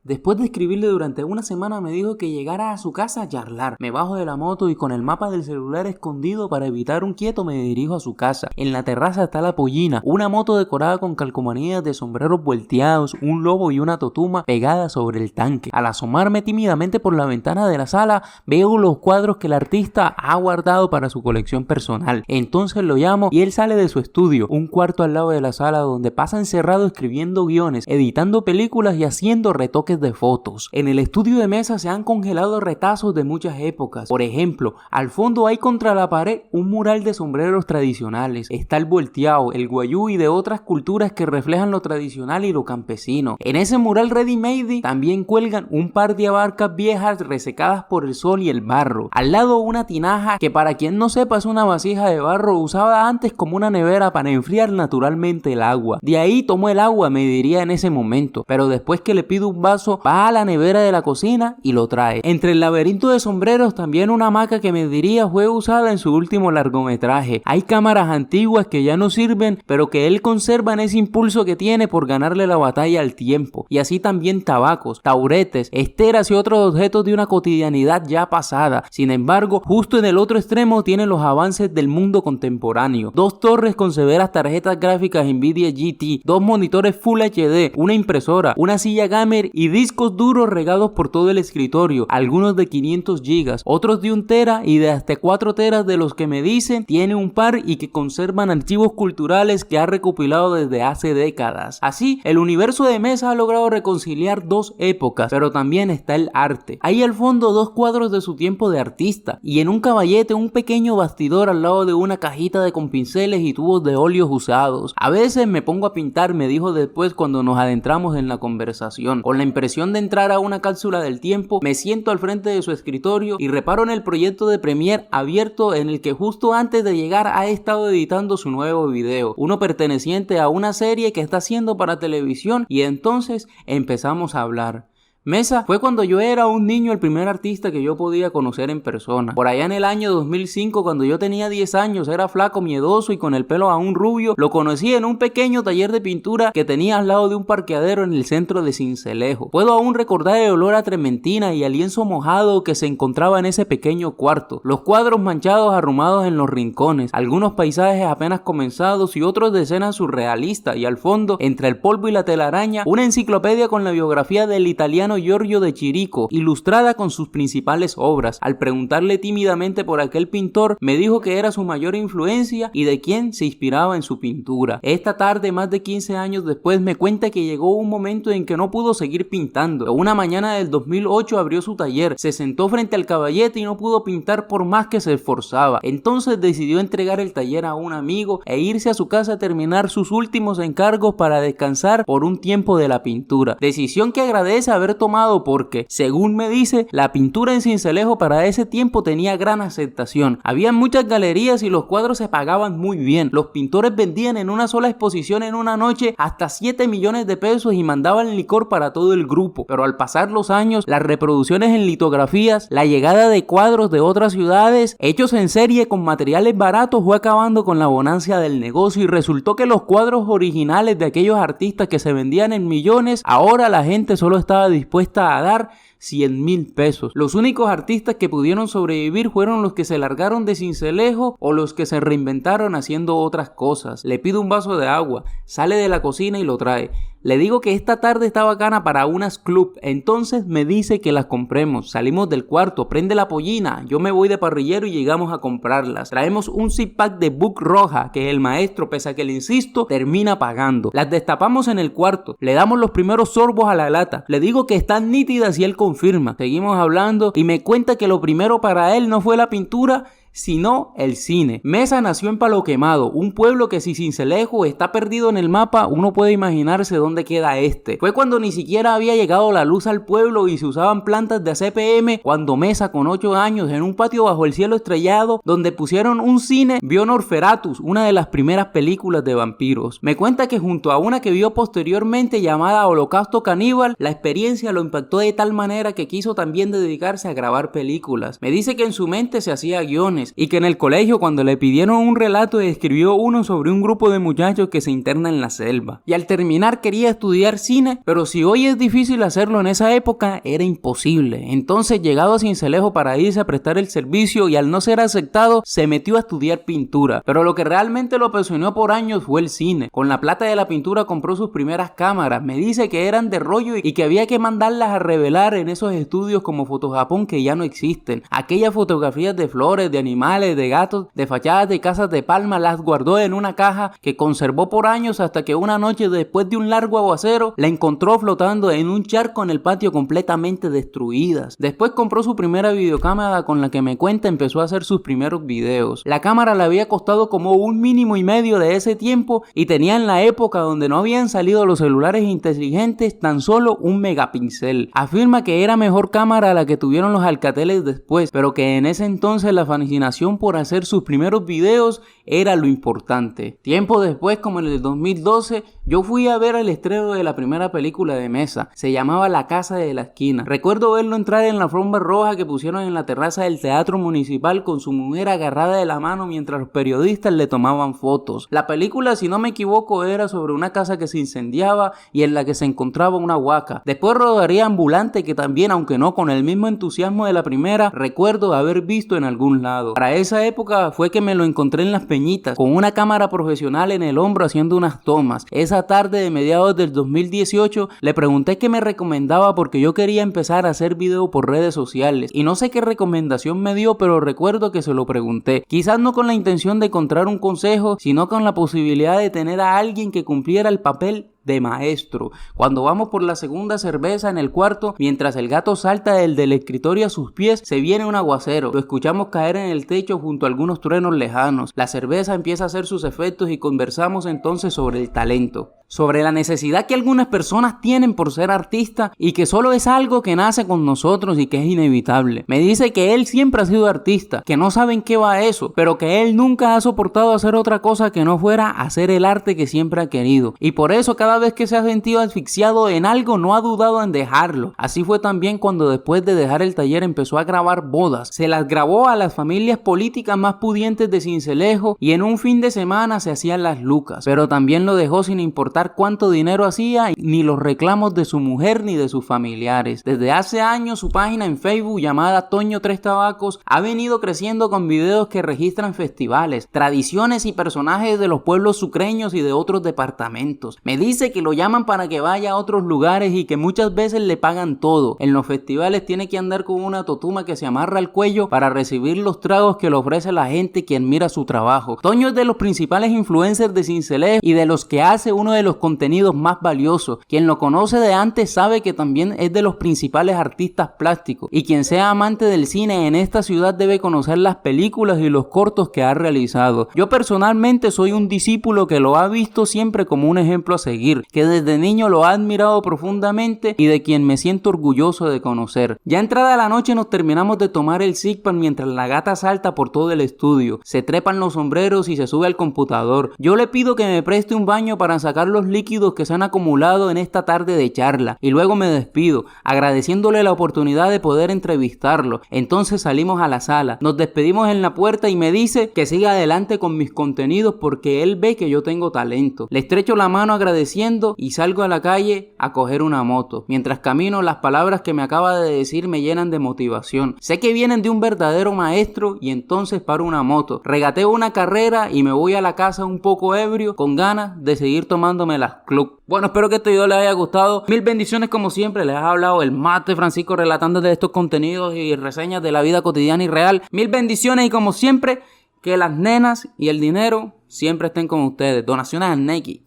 Después de escribirle durante una semana me dijo que llegara a su casa a charlar. Me bajo de la moto y con el mapa del celular escondido para evitar un quieto me dirijo a su casa. En la terraza está la pollina, una moto decorada con calcomanías de sombreros volteados, un lobo y una totuma pegada sobre el tanque. Al asomarme tímidamente por la ventana de la sala veo los cuadros que el artista ha guardado para su colección personal. Entonces lo llamo y él sale de su estudio, un cuarto al lado de la sala donde pasa encerrado escribiendo guiones, editando películas y haciendo retoques de fotos. En el estudio de Mesa se han congelado retazos de muchas épocas. Por ejemplo, al fondo hay contra la pared un mural de sombreros tradicionales. Está el volteado, el guayú y de otras culturas que reflejan lo tradicional y lo campesino. En ese mural ready made también cuelgan un par de abarcas viejas resecadas por el sol y el barro. Al lado una tinaja que, para quien no sepa, es una vasija de barro usada antes como una nevera para enfriar naturalmente el agua. De ahí tomó el agua, me diría en ese momento, pero después que le pido un vaso va a la nevera de la cocina y lo trae. Entre el laberinto de sombreros también una hamaca que me diría fue usada en su último largometraje. Hay cámaras antiguas que ya no sirven, pero que él conserva en ese impulso que tiene por ganarle la batalla al tiempo. Y así también tabacos, tauretes, esteras y otros objetos de una cotidianidad ya pasada. Sin embargo, justo en el otro extremo tiene los avances del mundo contemporáneo. Dos torres con severas tarjetas gráficas Nvidia GT, dos monitores Full HD, una impresora, una silla gamer y discos duros regados por todo el escritorio, algunos de 500 GB, otros de 1 tera y de hasta 4 teras de los que me dicen tiene un par y que conservan archivos culturales que ha recopilado desde hace décadas. Así, el universo de Mesa ha logrado reconciliar dos épocas, pero también está el arte. Hay al fondo dos cuadros de su tiempo de artista y en un caballete un pequeño bastidor al lado de una cajita con pinceles y tubos de óleos usados. A veces me pongo a pintar, me dijo después cuando nos adentramos en la conversación. Con la impresión de entrar a una cápsula del tiempo, me siento al frente de su escritorio y reparo en el proyecto de Premiere abierto en el que justo antes de llegar ha estado editando su nuevo video, uno perteneciente a una serie que está haciendo para televisión, y entonces empezamos a hablar. Mesa fue cuando yo era un niño el primer artista que yo podía conocer en persona. Por allá en el año 2005, cuando yo tenía 10 años, era flaco, miedoso y con el pelo aún rubio. Lo conocí en un pequeño taller de pintura que tenía al lado de un parqueadero en el centro de Sincelejo. Puedo aún recordar el olor a trementina y al lienzo mojado que se encontraba en ese pequeño cuarto. Los cuadros manchados arrumados en los rincones, algunos paisajes apenas comenzados y otros de escenas surrealistas, y al fondo, entre el polvo y la telaraña, una enciclopedia con la biografía del italiano Giorgio de Chirico, ilustrada con sus principales obras. Al preguntarle tímidamente por aquel pintor, me dijo que era su mayor influencia y de quién se inspiraba en su pintura. Esta tarde, más de 15 años después, me cuenta que llegó un momento en que no pudo seguir pintando. Una mañana del 2008 abrió su taller, se sentó frente al caballete y no pudo pintar por más que se esforzaba. Entonces decidió entregar el taller a un amigo e irse a su casa a terminar sus últimos encargos para descansar por un tiempo de la pintura. Decisión que agradece haber tomado porque, según me dice, la pintura en Sincelejo para ese tiempo tenía gran aceptación. Había muchas galerías y los cuadros se pagaban muy bien. Los pintores vendían en una sola exposición en una noche hasta 7 millones de pesos y mandaban licor para todo el grupo. Pero al pasar los años, las reproducciones en litografías, la llegada de cuadros de otras ciudades, hechos en serie con materiales baratos, fue acabando con la bonanza del negocio y resultó que los cuadros originales de aquellos artistas que se vendían en millones, ahora la gente solo estaba dispuesta a dar 100,000 pesos. Los únicos artistas que pudieron sobrevivir fueron los que se largaron de Sincelejo o los que se reinventaron haciendo otras cosas. Le pido un vaso de agua, sale de la cocina y lo trae. Le digo que esta tarde está bacana para unas club, entonces me dice que las compremos. Salimos del cuarto, prende la pollina, yo me voy de parrillero y llegamos a comprarlas. Traemos un zip pack de Book Roja que el maestro, pese a que le insisto, termina pagando. Las destapamos en el cuarto, le damos los primeros sorbos a la lata. Le digo que están nítidas y él confirma. Seguimos hablando y me cuenta que lo primero para él no fue la pintura, sino el cine. Mesa nació en Palo Quemado, un pueblo que si Sincelejo está perdido en el mapa, uno puede imaginarse dónde queda este. Fue cuando ni siquiera había llegado la luz al pueblo y se usaban plantas de ACPM, cuando Mesa, con 8 años, en un patio bajo el cielo estrellado, donde pusieron un cine, vio Nosferatu, una de las primeras películas de vampiros. Me cuenta que junto a una que vio posteriormente llamada Holocausto Caníbal, la experiencia lo impactó de tal manera que quiso también dedicarse a grabar películas. Me dice que en su mente se hacía guiones, lecciones y que en el colegio cuando le pidieron un relato escribió uno sobre un grupo de muchachos que se internan en la selva. Y al terminar quería estudiar cine, pero si hoy es difícil hacerlo, en esa época era imposible. Entonces, llegado a Sincelejo para irse a prestar el servicio y al no ser aceptado, se metió a estudiar pintura. Pero lo que realmente lo apasionó por años fue el cine. Con la plata de la pintura compró sus primeras cámaras. Me dice que eran de rollo y que había que mandarlas a revelar en esos estudios como Fotojapón que ya no existen. Aquellas fotografías de flores, de animales, de gatos, de fachadas de casas de palma las guardó en una caja que conservó por años hasta que una noche, después de un largo aguacero, la encontró flotando en un charco en el patio completamente destruidas. Después compró su primera videocámara con la que me cuenta empezó a hacer sus primeros videos. La cámara le había costado como $1,5 millones de ese tiempo y tenía en la época donde no habían salido los celulares inteligentes tan solo 1 megapíxel. Afirma que era mejor cámara la que tuvieron los Alcateles después, pero que en ese entonces la fascinación por hacer sus primeros videos era lo importante. Tiempo después, como en el 2012, yo fui a ver el estreno de la primera película de Mesa. Se llamaba La Casa de la Esquina. Recuerdo verlo entrar en la alfombra roja que pusieron en la terraza del Teatro Municipal con su mujer agarrada de la mano mientras los periodistas le tomaban fotos. La película, si no me equivoco, era sobre una casa que se incendiaba y en la que se encontraba una huaca. Después rodaría Ambulante, que también, aunque no con el mismo entusiasmo de la primera, recuerdo haber visto en algún lado. Para esa época fue que me lo encontré en Las Peñitas, con una cámara profesional en el hombro haciendo unas tomas. Esa tarde de mediados del 2018 le pregunté qué me recomendaba porque yo quería empezar a hacer video por redes sociales y no sé qué recomendación me dio, pero recuerdo que se lo pregunté. Quizás no con la intención de encontrar un consejo, sino con la posibilidad de tener a alguien que cumpliera el papel de maestro. Cuando vamos por la segunda cerveza en el cuarto, mientras el gato salta del escritorio a sus pies, se viene un aguacero. Lo escuchamos caer en el techo junto a algunos truenos lejanos. La cerveza empieza a hacer sus efectos y conversamos entonces sobre el talento, sobre la necesidad que algunas personas tienen por ser artistas y que solo es algo que nace con nosotros y que es inevitable. Me dice que él siempre ha sido artista, que no sabe en qué va eso, pero que él nunca ha soportado hacer otra cosa que no fuera hacer el arte que siempre ha querido, y por eso cada vez que se ha sentido asfixiado en algo no ha dudado en dejarlo. Así fue también cuando después de dejar el taller empezó a grabar bodas. Se las grabó a las familias políticas más pudientes de Sincelejo y en un fin de semana se hacían las lucas, pero también lo dejó sin importar cuánto dinero hacía ni los reclamos de su mujer ni de sus familiares. Desde hace años su página en Facebook llamada Toño Tres Tabacos ha venido creciendo con videos que registran festivales, tradiciones y personajes de los pueblos sucreños y de otros departamentos. Me dice que lo llaman para que vaya a otros lugares y que muchas veces le pagan todo. En los festivales tiene que andar con una totuma que se amarra al cuello para recibir los tragos que le ofrece la gente que admira su trabajo. Toño es de los principales influencers de Sincelejo y de los que hace uno de los contenidos más valiosos. Quien lo conoce de antes sabe que también es de los principales artistas plásticos, y quien sea amante del cine en esta ciudad debe conocer las películas y los cortos que ha realizado. Yo personalmente soy un discípulo que lo ha visto siempre como un ejemplo a seguir, que desde niño lo ha admirado profundamente y de quien me siento orgulloso de conocer. Ya entrada la noche nos terminamos de tomar el Zippan mientras la gata salta por todo el estudio, se trepan los sombreros y se sube al computador. Yo le pido que me preste un baño para sacar los líquidos que se han acumulado en esta tarde de charla y luego me despido, agradeciéndole la oportunidad de poder entrevistarlo. Entonces salimos a la sala, nos despedimos en la puerta y me dice que siga adelante con mis contenidos porque él ve que yo tengo talento. Le estrecho la mano agradeciendo y salgo a la calle a coger una moto. Mientras camino, las palabras que me acaba de decir me llenan de motivación. Sé que vienen de un verdadero maestro y entonces paro una moto, regateo una carrera y me voy a la casa un poco ebrio, con ganas de seguir tomándome las club. Bueno, espero que este video les haya gustado. Mil bendiciones como siempre. Les ha hablado el Mate Francisco relatando de estos contenidos y reseñas de la vida cotidiana y real. Mil bendiciones y como siempre, que las nenas y el dinero siempre estén con ustedes. Donaciones a Nike.